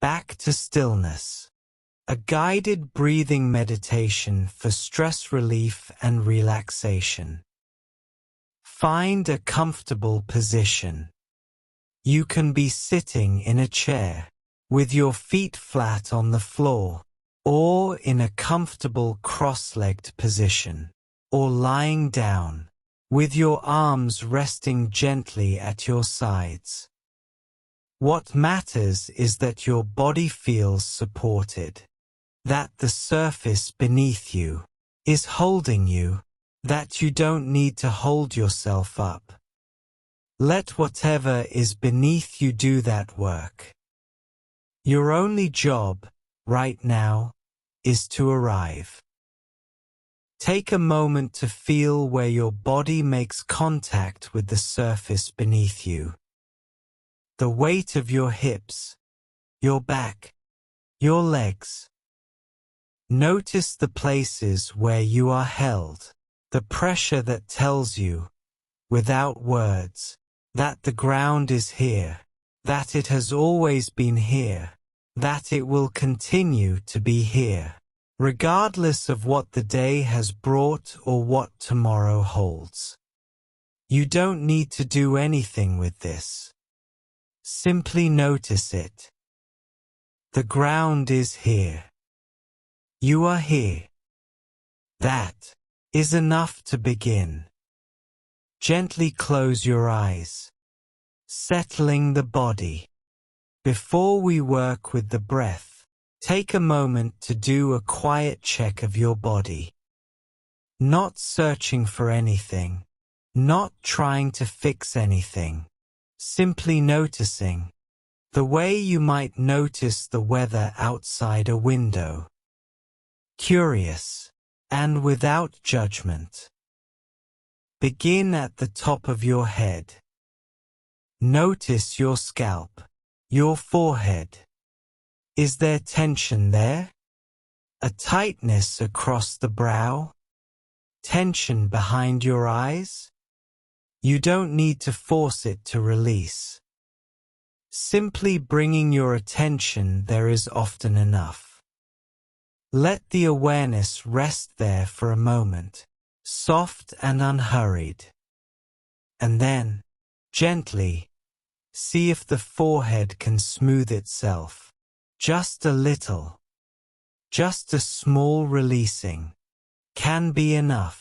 Back to Stillness, a guided breathing meditation for stress relief and relaxation. Find a comfortable position. You can be sitting in a chair, with your feet flat on the floor, or in a comfortable cross-legged position, or lying down, with your arms resting gently at your sides. What matters is that your body feels supported, that the surface beneath you is holding you, that you don't need to hold yourself up. Let whatever is beneath you do that work. Your only job, right now, is to arrive. Take a moment to feel where your body makes contact with the surface beneath you. The weight of your hips, your back, your legs. Notice the places where you are held, the pressure that tells you, without words, that the ground is here, that it has always been here, that it will continue to be here, regardless of what the day has brought or what tomorrow holds. You don't need to do anything with this. Simply notice it. The ground is here. You are here. That is enough to begin. Gently close your eyes, settling the body. Before we work with the breath, take a moment to do a quiet check of your body. Not searching for anything, not trying to fix anything. Simply noticing, the way you might notice the weather outside a window. Curious, and without judgment. Begin at the top of your head. Notice your scalp, your forehead. Is there tension there? A tightness across the brow? Tension behind your eyes? You don't need to force it to release. Simply bringing your attention there is often enough. Let the awareness rest there for a moment, soft and unhurried. And then, gently, see if the forehead can smooth itself. Just a little. Just a small releasing. Can be enough.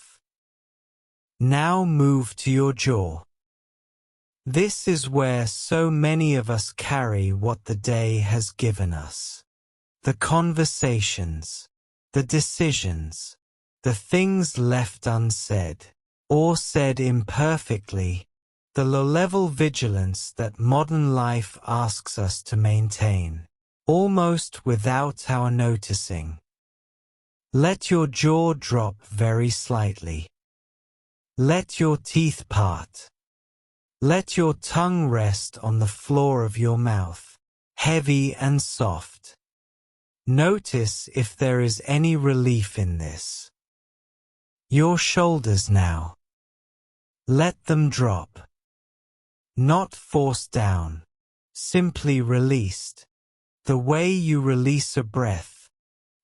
Now move to your jaw. This is where so many of us carry what the day has given us. The conversations, the decisions, the things left unsaid, or said imperfectly, the low-level vigilance that modern life asks us to maintain, almost without our noticing. Let your jaw drop very slightly. Let your teeth part. Let your tongue rest on the floor of your mouth, heavy and soft. Notice if there is any relief in this. Your shoulders now. Let them drop. Not forced down, simply released. The way you release a breath.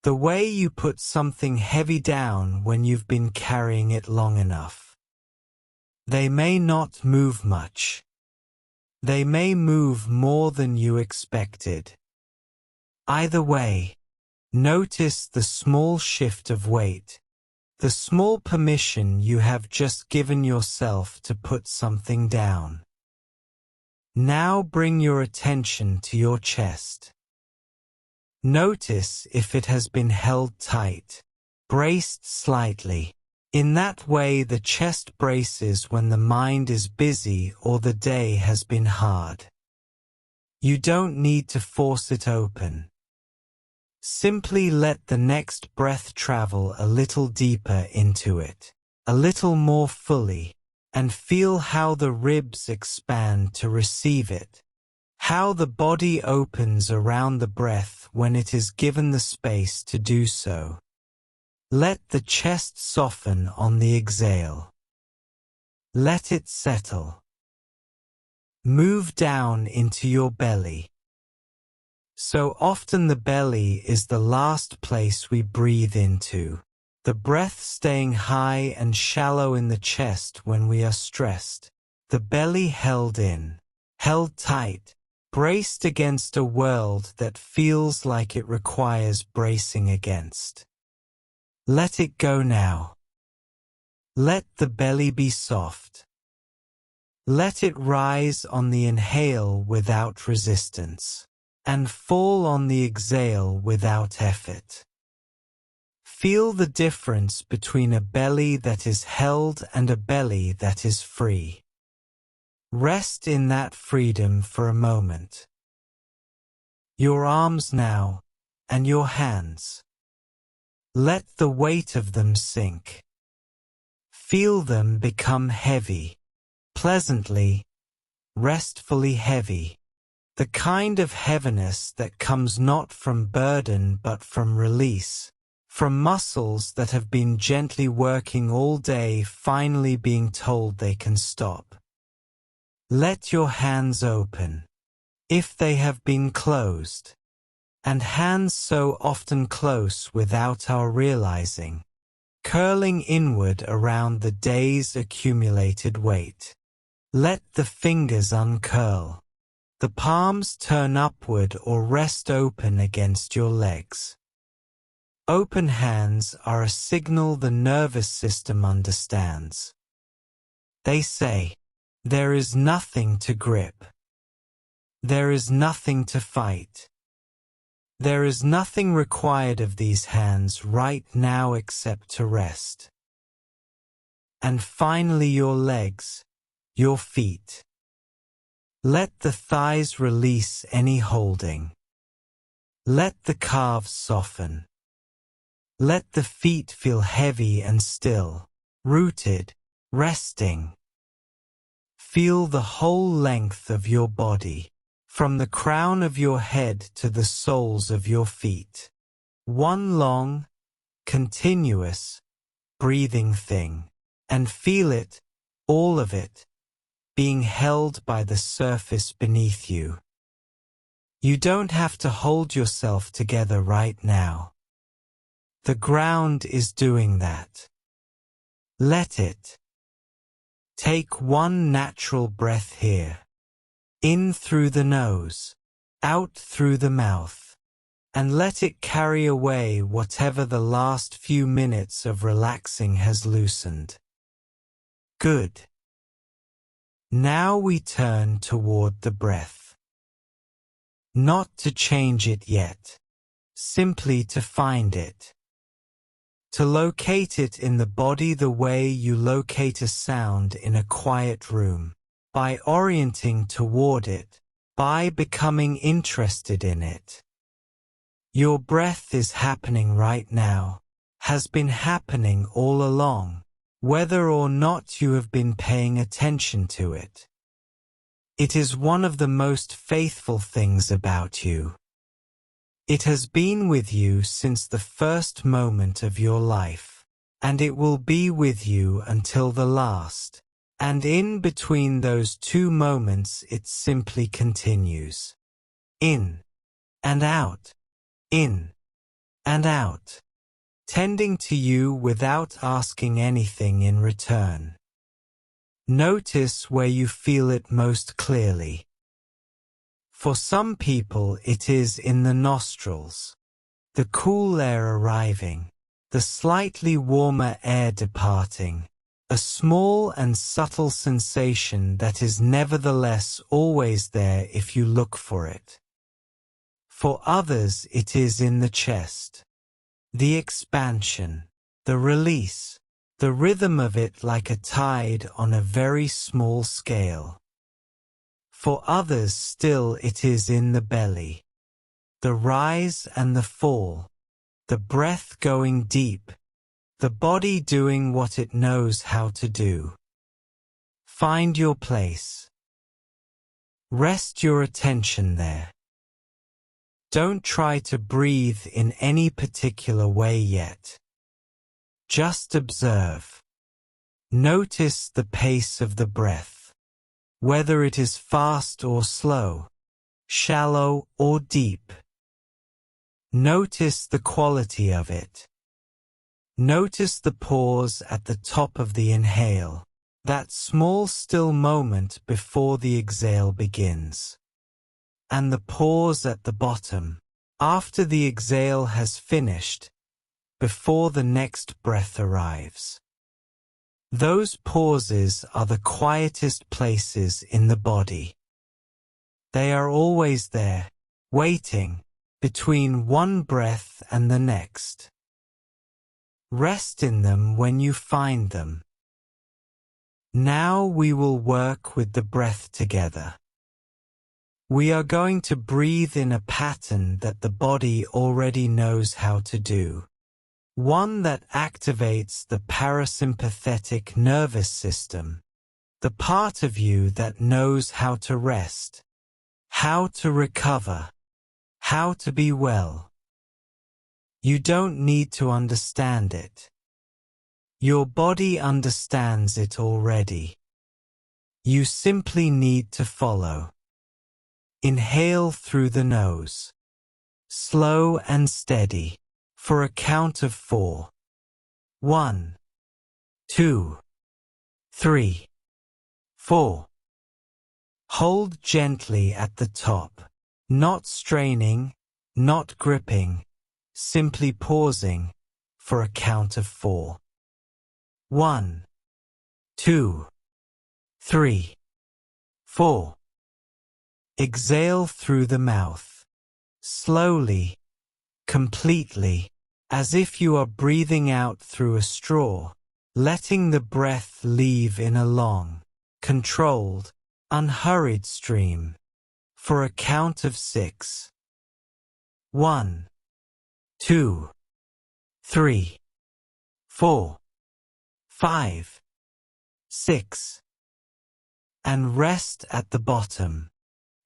The way you put something heavy down when you've been carrying it long enough. They may not move much. They may move more than you expected. Either way, notice the small shift of weight, the small permission you have just given yourself to put something down. Now bring your attention to your chest. Notice if it has been held tight, braced slightly. In that way the chest braces when the mind is busy or the day has been hard. You don't need to force it open. Simply let the next breath travel a little deeper into it, a little more fully, and feel how the ribs expand to receive it, how the body opens around the breath when it is given the space to do so. Let the chest soften on the exhale. Let it settle. Move down into your belly. So often the belly is the last place we breathe into. The breath staying high and shallow in the chest when we are stressed. The belly held in, held tight, braced against a world that feels like it requires bracing against. Let it go now. Let the belly be soft. Let it rise on the inhale without resistance, and fall on the exhale without effort. Feel the difference between a belly that is held and a belly that is free. Rest in that freedom for a moment. Your arms now, and your hands. Let the weight of them sink. Feel them become heavy, pleasantly, restfully heavy. The kind of heaviness that comes not from burden but from release, from muscles that have been gently working all day finally being told they can stop. Let your hands open, if they have been closed, and hands so often close without our realizing, curling inward around the day's accumulated weight. Let the fingers uncurl. The palms turn upward or rest open against your legs. Open hands are a signal the nervous system understands. They say, there is nothing to grip. There is nothing to fight. There is nothing required of these hands right now except to rest. And finally your legs, your feet. Let the thighs release any holding. Let the calves soften. Let the feet feel heavy and still, rooted, resting. Feel the whole length of your body, from the crown of your head to the soles of your feet. One long, continuous, breathing thing, and feel it, all of it, being held by the surface beneath you. You don't have to hold yourself together right now. The ground is doing that. Let it. Take one natural breath here. In through the nose, out through the mouth, and let it carry away whatever the last few minutes of relaxing has loosened. Good. Now we turn toward the breath. Not to change it yet, simply to find it. To locate it in the body the way you locate a sound in a quiet room, by orienting toward it, by becoming interested in it. Your breath is happening right now, has been happening all along, whether or not you have been paying attention to it. It is one of the most faithful things about you. It has been with you since the first moment of your life, and it will be with you until the last, and in between those two moments it simply continues. In and out, in and out, tending to you without asking anything in return. Notice where you feel it most clearly. For some people it is in the nostrils, the cool air arriving, the slightly warmer air departing, a small and subtle sensation that is nevertheless always there if you look for it. For others it is in the chest, the expansion, the release, the rhythm of it like a tide on a very small scale. For others still it is in the belly, the rise and the fall, the breath going deep, the body doing what it knows how to do. Find your place. Rest your attention there. Don't try to breathe in any particular way yet. Just observe. Notice the pace of the breath. Whether it is fast or slow, shallow or deep, Notice the quality of it. Notice the pause at the top of the inhale, that small still moment before the exhale begins. And the pause at the bottom, after the exhale has finished, before the next breath arrives. Those pauses are the quietest places in the body. They are always there, waiting, between one breath and the next. Rest in them when you find them. Now we will work with the breath together. We are going to breathe in a pattern that the body already knows how to do. One that activates the parasympathetic nervous system, the part of you that knows how to rest, how to recover, how to be well. You don't need to understand it. Your body understands it already. You simply need to follow. Inhale through the nose. Slow and steady, for a count of 4. 1, 2, 3, 4. Hold gently at the top, not straining, not gripping, simply pausing, for a count of 4. 1, 2, 3, 4. Exhale through the mouth, slowly, completely, as if you are breathing out through a straw, letting the breath leave in a long, controlled, unhurried stream, for a count of 6. 1, 2, 3, 4, 5, 6. And rest at the bottom,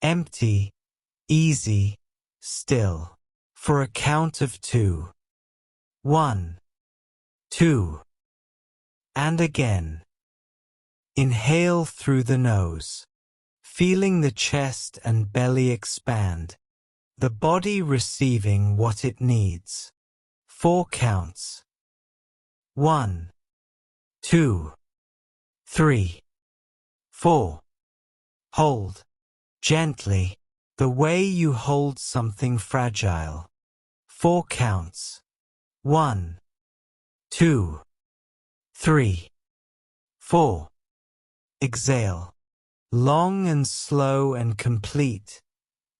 empty, easy, still, for a count of 2. 1, 2. And again. Inhale through the nose, feeling the chest and belly expand, the body receiving what it needs. 4 counts. 1, 2, 3, 4. Hold, gently, the way you hold something fragile. 4 counts. 1, 2, 3, 4. Exhale, long and slow and complete,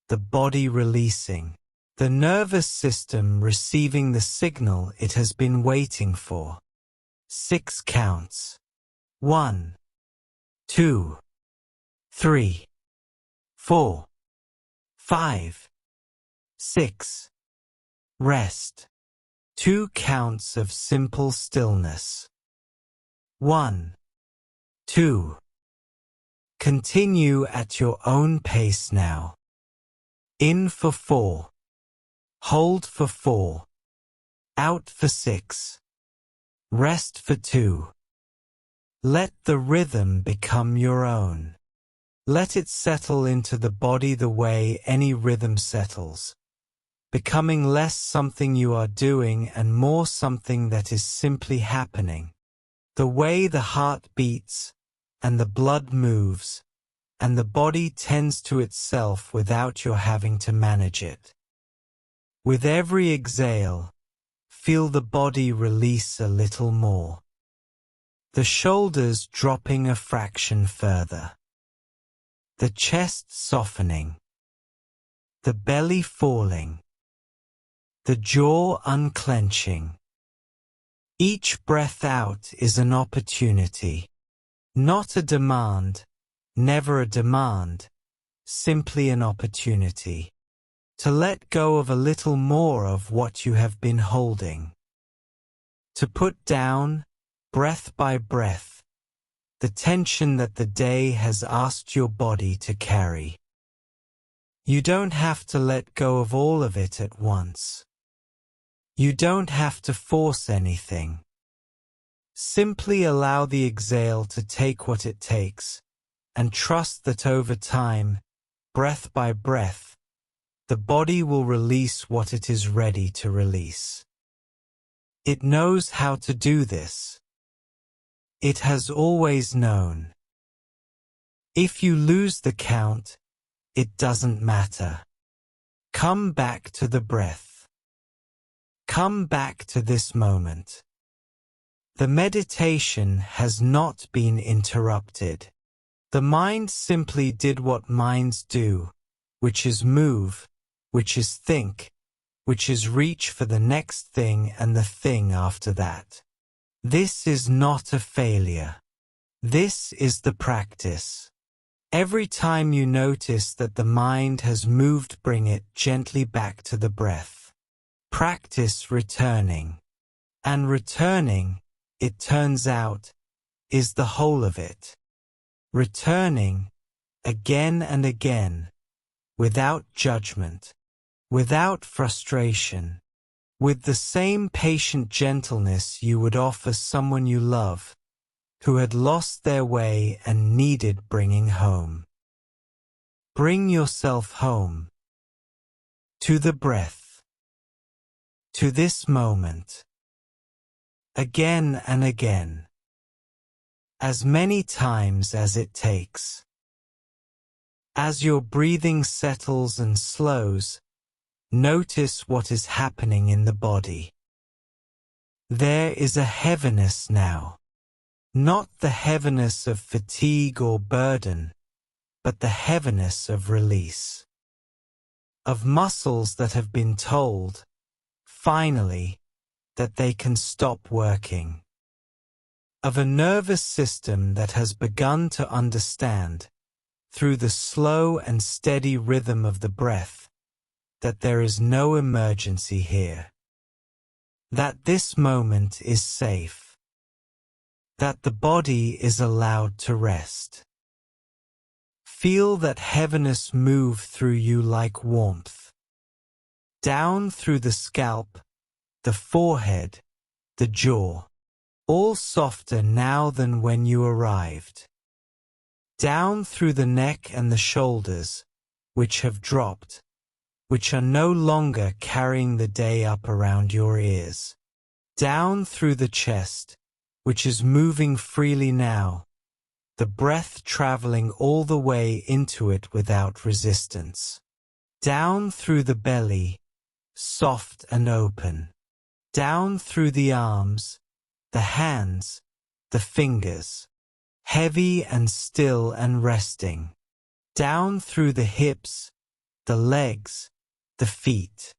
the body releasing, the nervous system receiving the signal it has been waiting for. 6 counts. 1, 2, 3, 4, 5, 6. Rest. 2 counts of simple stillness. 1, 2. Continue at your own pace now. In for 4. Hold for 4. Out for 6. Rest for 2. Let the rhythm become your own. Let it settle into the body the way any rhythm settles, becoming less something you are doing and more something that is simply happening. The way the heart beats, and the blood moves, and the body tends to itself without your having to manage it. With every exhale, feel the body release a little more. The shoulders dropping a fraction further. The chest softening. The belly falling. The jaw unclenching. Each breath out is an opportunity. Not a demand, never a demand, simply an opportunity. To let go of a little more of what you have been holding. To put down, breath by breath, the tension that the day has asked your body to carry. You don't have to let go of all of it at once. You don't have to force anything. Simply allow the exhale to take what it takes, and trust that over time, breath by breath, the body will release what it is ready to release. It knows how to do this. It has always known. If you lose the count, it doesn't matter. Come back to the breath. Come back to this moment. The meditation has not been interrupted. The mind simply did what minds do, which is move, which is think, which is reach for the next thing and the thing after that. This is not a failure. This is the practice. Every time you notice that the mind has moved, bring it gently back to the breath. Practice returning. And returning, it turns out, is the whole of it. Returning, again and again, without judgment, without frustration, with the same patient gentleness you would offer someone you love, who had lost their way and needed bringing home. Bring yourself home. To the breath. To this moment. Again and again. As many times as it takes. As your breathing settles and slows, notice what is happening in the body. There is a heaviness now. Not the heaviness of fatigue or burden, but the heaviness of release. Of muscles that have been told, finally, that they can stop working. Of a nervous system that has begun to understand, through the slow and steady rhythm of the breath, that there is no emergency here. That this moment is safe. That the body is allowed to rest. Feel that heaviness move through you like warmth. Down through the scalp, the forehead, the jaw, all softer now than when you arrived. Down through the neck and the shoulders, which have dropped, which are no longer carrying the day up around your ears. Down through the chest, which is moving freely now, the breath traveling all the way into it without resistance. Down through the belly, soft and open. Down through the arms, the hands, the fingers, heavy and still and resting. Down through the hips, the legs, the feet.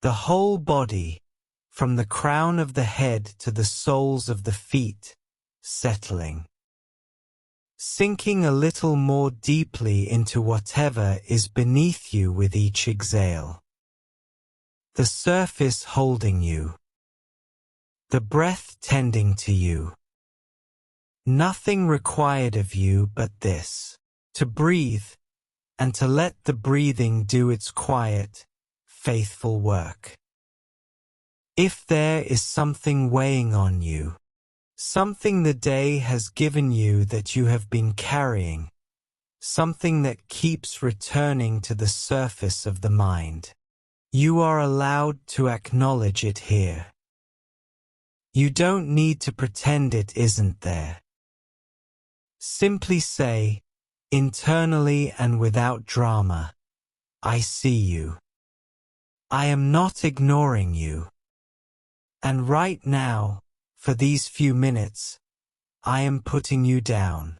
The whole body, from the crown of the head to the soles of the feet, settling. Sinking a little more deeply into whatever is beneath you with each exhale. The surface holding you. The breath tending to you. Nothing required of you but this, to breathe, and to let the breathing do its quiet, faithful work. If there is something weighing on you, something the day has given you that you have been carrying, something that keeps returning to the surface of the mind, you are allowed to acknowledge it here. You don't need to pretend it isn't there. Simply say, internally and without drama, I see you. I am not ignoring you. And right now, for these few minutes, I am putting you down.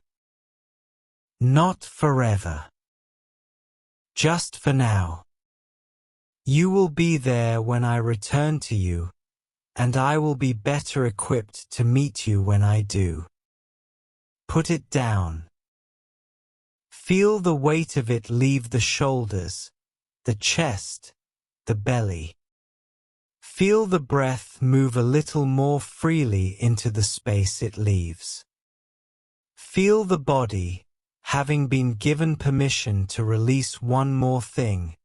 Not forever. Just for now. You will be there when I return to you, and I will be better equipped to meet you when I do. Put it down. Feel the weight of it leave the shoulders, the chest, the belly. Feel the breath move a little more freely into the space it leaves. Feel the body, having been given permission to release one more thing,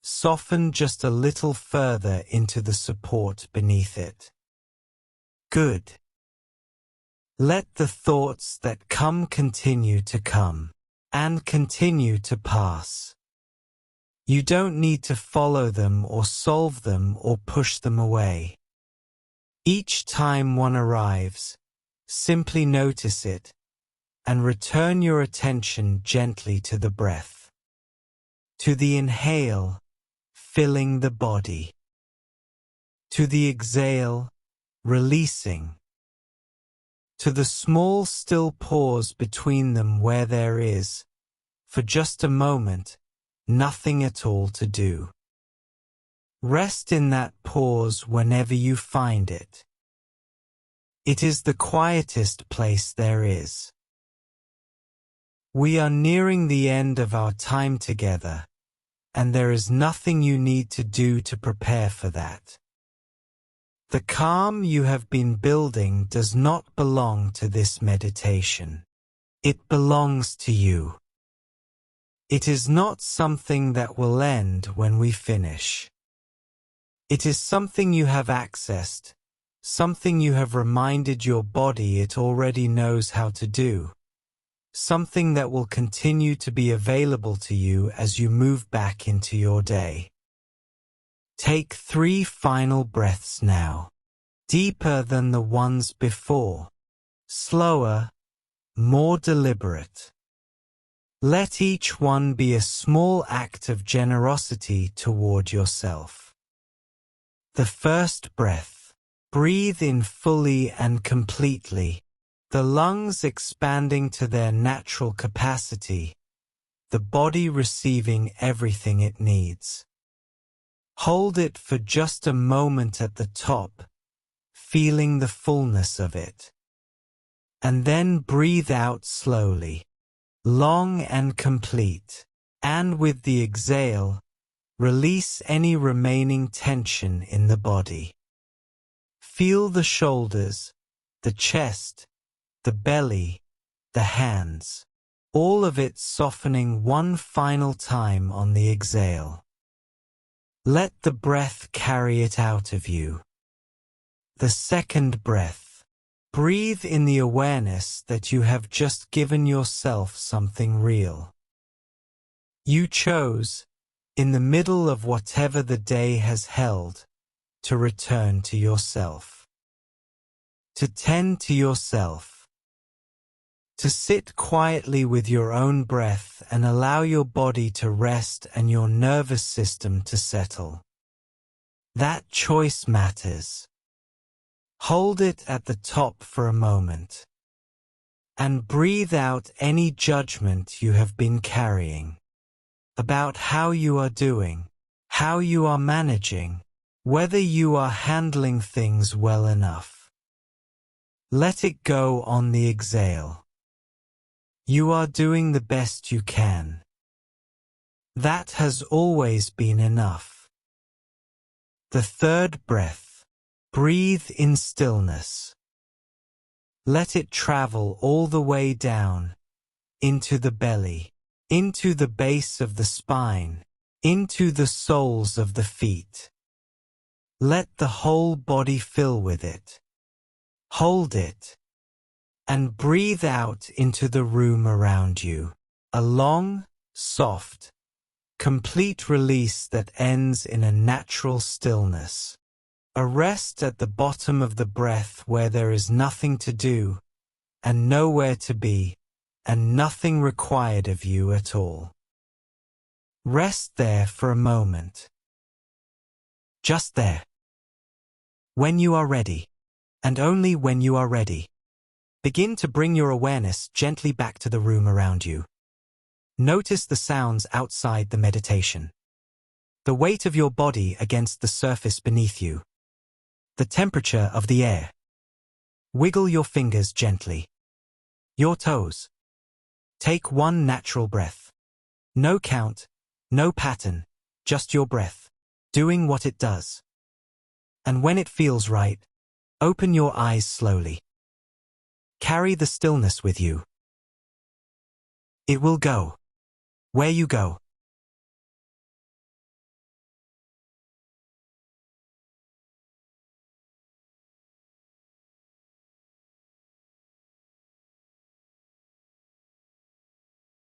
soften just a little further into the support beneath it. Good. Let the thoughts that come continue to come, and continue to pass. You don't need to follow them or solve them or push them away. Each time one arrives, simply notice it and return your attention gently to the breath, to the inhale, filling the body, to the exhale, releasing, to the small still pause between them where there is, for just a moment, nothing at all to do. Rest in that pause whenever you find it. It is the quietest place there is. We are nearing the end of our time together, and there is nothing you need to do to prepare for that. The calm you have been building does not belong to this meditation. It belongs to you. It is not something that will end when we finish. It is something you have accessed, something you have reminded your body it already knows how to do, something that will continue to be available to you as you move back into your day. Take 3 final breaths now, deeper than the ones before, slower, more deliberate. Let each one be a small act of generosity toward yourself. The first breath. Breathe in fully and completely, the lungs expanding to their natural capacity, the body receiving everything it needs. Hold it for just a moment at the top, feeling the fullness of it. And then breathe out slowly, long and complete, and with the exhale, release any remaining tension in the body. Feel the shoulders, the chest, the belly, the hands, all of it softening one final time on the exhale. Let the breath carry it out of you. The second breath. Breathe in the awareness that you have just given yourself something real. You chose, in the middle of whatever the day has held, to return to yourself. To tend to yourself. To sit quietly with your own breath and allow your body to rest and your nervous system to settle. That choice matters. Hold it at the top for a moment. And breathe out any judgment you have been carrying. About how you are doing, how you are managing, whether you are handling things well enough. Let it go on the exhale. You are doing the best you can. That has always been enough. The third breath. Breathe in stillness. Let it travel all the way down, into the belly, into the base of the spine, into the soles of the feet. Let the whole body fill with it. Hold it, and breathe out into the room around you. A long, soft, complete release that ends in a natural stillness. A rest at the bottom of the breath where there is nothing to do, and nowhere to be, and nothing required of you at all. Rest there for a moment. Just there. When you are ready, and only when you are ready, begin to bring your awareness gently back to the room around you. Notice the sounds outside the meditation. The weight of your body against the surface beneath you. The temperature of the air. Wiggle your fingers gently. Your toes. Take one natural breath. No count, no pattern, just your breath, doing what it does. And when it feels right, open your eyes slowly. Carry the stillness with you. It will go. Where you go.